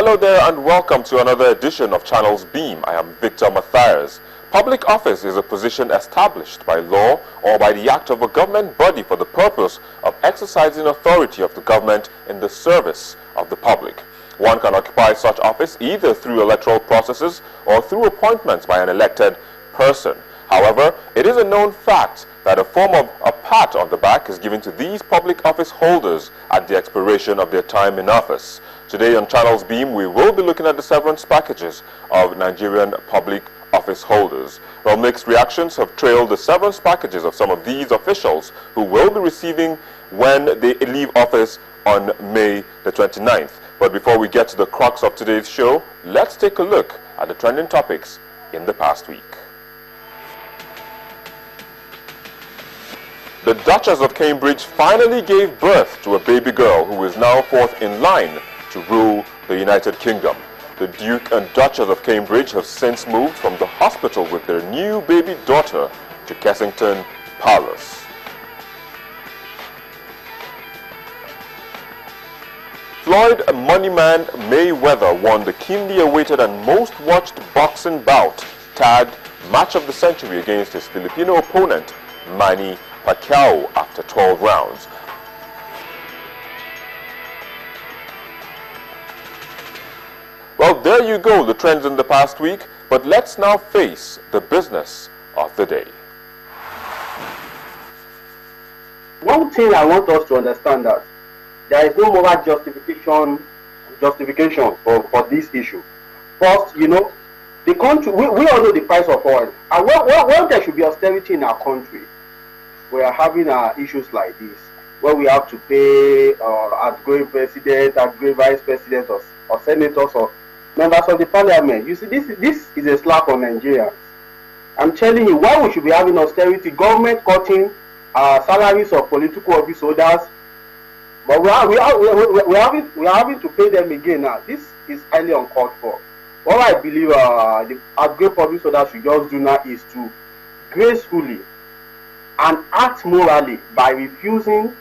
Hello there and welcome to another edition of Channels Beam. I am Victor Matthias. Public office is a position established by law or by the act of a government body for the purpose of exercising authority of the government in the service of the public. One can occupy such office either through electoral processes or through appointments by an elected person. However, it is a known fact that a form of a pat on the back is given to these public office holders at the expiration of their time in office. Today on Channels Beam, we will be looking at the severance packages of Nigerian public office holders. Well, mixed reactions have trailed the severance packages of some of these officials who will be receiving when they leave office on May the 29th. But before we get to the crux of today's show, let's take a look at the trending topics in the past week. The Duchess of Cambridge finally gave birth to a baby girl who is now fourth in line to rule the United Kingdom. The Duke and Duchess of Cambridge have since moved from the hospital with their new baby daughter to Kensington Palace. Floyd Moneyman Mayweather won the keenly awaited and most watched boxing bout tagged Match of the Century against his Filipino opponent Manny Pacquiao after 12 rounds. Well, there you go, the trends in the past week, but let's now face the business of the day. One thing I want us to understand that there is no moral justification for this issue. First, the country, we all know the price of oil. And when there should be austerity in our country, we are having issues like this, where we have to pay outgoing president, outgoing vice president, or senators, or members of the parliament. You see, this is a slap on Nigerians. I'm telling you, why we should be having austerity, government cutting salaries of political office holders, but we are having to pay them again now. This is highly uncalled for. What I believe the outgoing public holders should just do now is to gracefully and act morally by refusing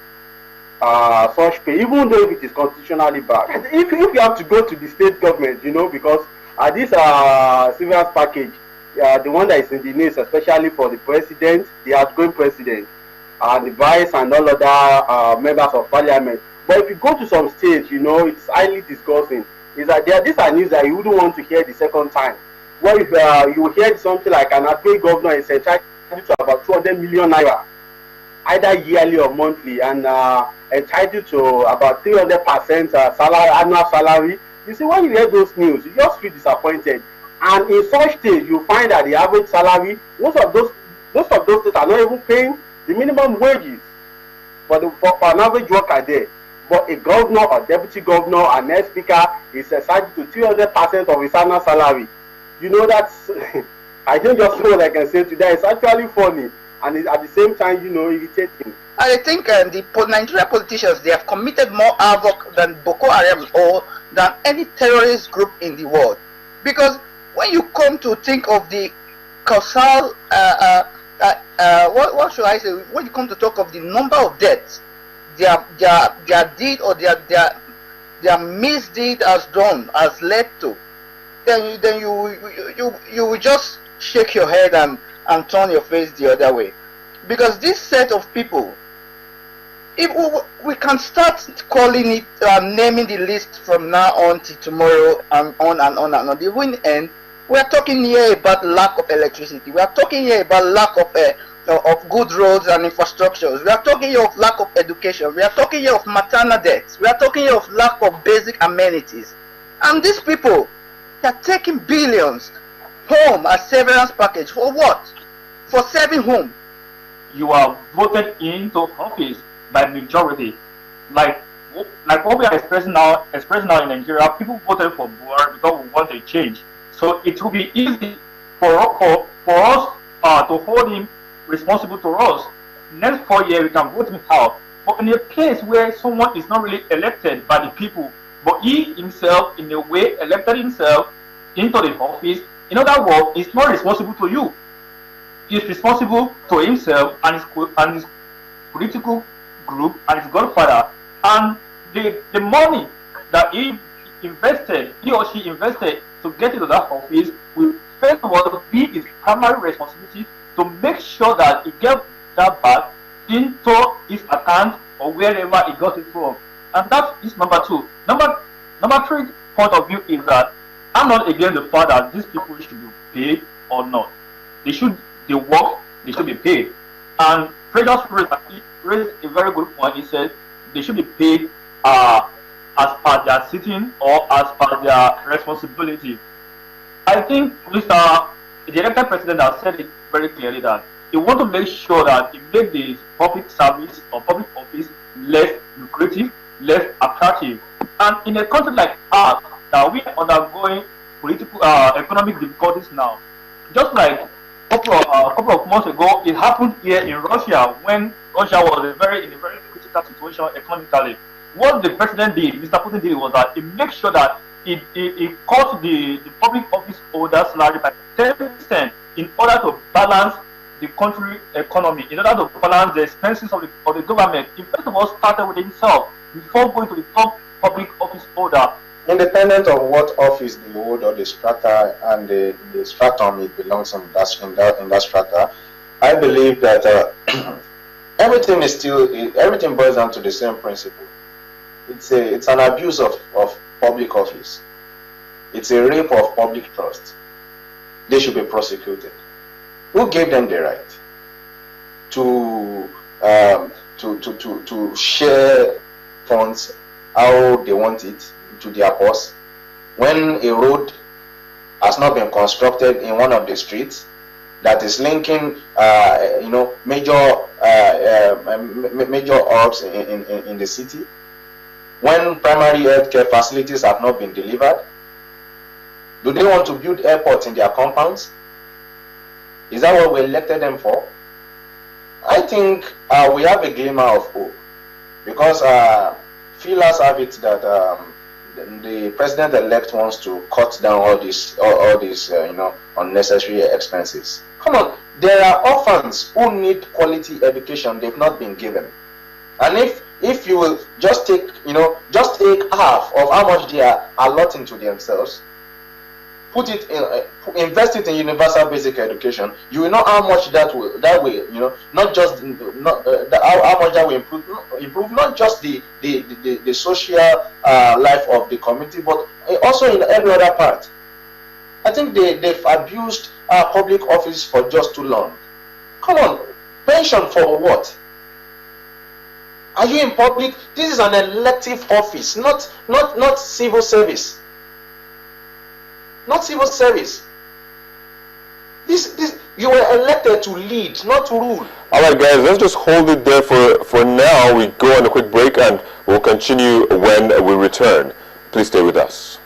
such pay, even though if it is constitutionally bad. And if you have to go to the state government, because this severance package, the one that is in the news, especially for the president, the outgoing president, and the vice and all other members of parliament. But if you go to some states, it's highly disgusting. Is that these are news that you wouldn't want to hear the second time. What if you hear something like an outgoing governor is entitled to about 200 million naira, either yearly or monthly, and entitled to about 300% salary, annual salary. You see, when you hear those news, you just feel disappointed. And in such states, you find that the average salary, most of those states are not even paying the minimum wages for an average worker there. But a governor or deputy governor and next speaker is entitled to 300% of his annual salary. That's I don't just know what I can say today. It's actually funny and it's at the same time, irritating. I think the Nigerian politicians, they have committed more havoc than Boko Haram or than any terrorist group in the world. Because when you come to think of the causal, what should I say? When you come to talk of the number of deaths their deed or their misdeed has led to, then you will just shake your head and turn your face the other way. Because this set of people, if we can start calling it, naming the list from now on till tomorrow and on and on and on. The win end, we are talking here about lack of electricity. We are talking here about lack of good roads and infrastructures. We are talking here of lack of education. We are talking here of maternal deaths. We are talking here of lack of basic amenities. And these people, they are taking billions home as severance package. For what? For serving whom? You are voted into office by majority. Like what we are expressing now in Nigeria, people voted for Buhari because we want a change. So it will be easy for us to hold him responsible to us. Next 4 years we can vote him out. But in a case where someone is not really elected by the people, but he himself in a way elected himself into the office, in other words, he's not responsible to you. He's responsible to himself and his political group and his godfather. And the money that he he or she invested to get into that office will first of all be his primary responsibility to make sure that he gets that back into his account or wherever he got it from. And that is number two. Number three point of view is that I'm not against the fact that these people should be paid or not. They work, they should be paid. And Precious raised a very good point. He said they should be paid as per their sitting or as per their responsibility. I think the elected president has said it very clearly that he wants to make sure that he makes the public service or public office less lucrative, less attractive. And in a country like ours, that we are undergoing political, economic difficulties now, just like a couple of months ago, it happened here in Russia when Russia was in a very critical situation economically. What the president did, Mr. Putin did, was that he made sure that he cut the public office holder salary by 10% in order to balance the country economy, in order to balance the expenses of the government. He first of all started with himself before going to the top public office holder. Independent of what office they hold or the strata and the stratum it belongs in that strata, I believe that everything boils down to the same principle. It's an abuse of public office. It's a rape of public trust. They should be prosecuted. Who gave them the right to share funds how they want it to their purse when a road has not been constructed in one of the streets that is linking major hubs in the city, when primary healthcare facilities have not been delivered? Do they want to build airports in their compounds? Is that what we elected them for? I think we have a glimmer of hope, because feelers have it that the president-elect wants to cut down all these unnecessary expenses. Come on, there are orphans who need quality education they've not been given, and if you will just take half of how much they are allotting to themselves, invest it in universal basic education, you will know how much that will not just how much that will improve not just the social life of the community, but also in every other part. I think they've abused our public office for just too long. Come on, pension for what? Are you in public? This is an elective office, not civil service. Not civil service. This you were elected to lead, not to rule. All right, guys, let's just hold it there for now. We go on a quick break and we'll continue when we return. Please stay with us.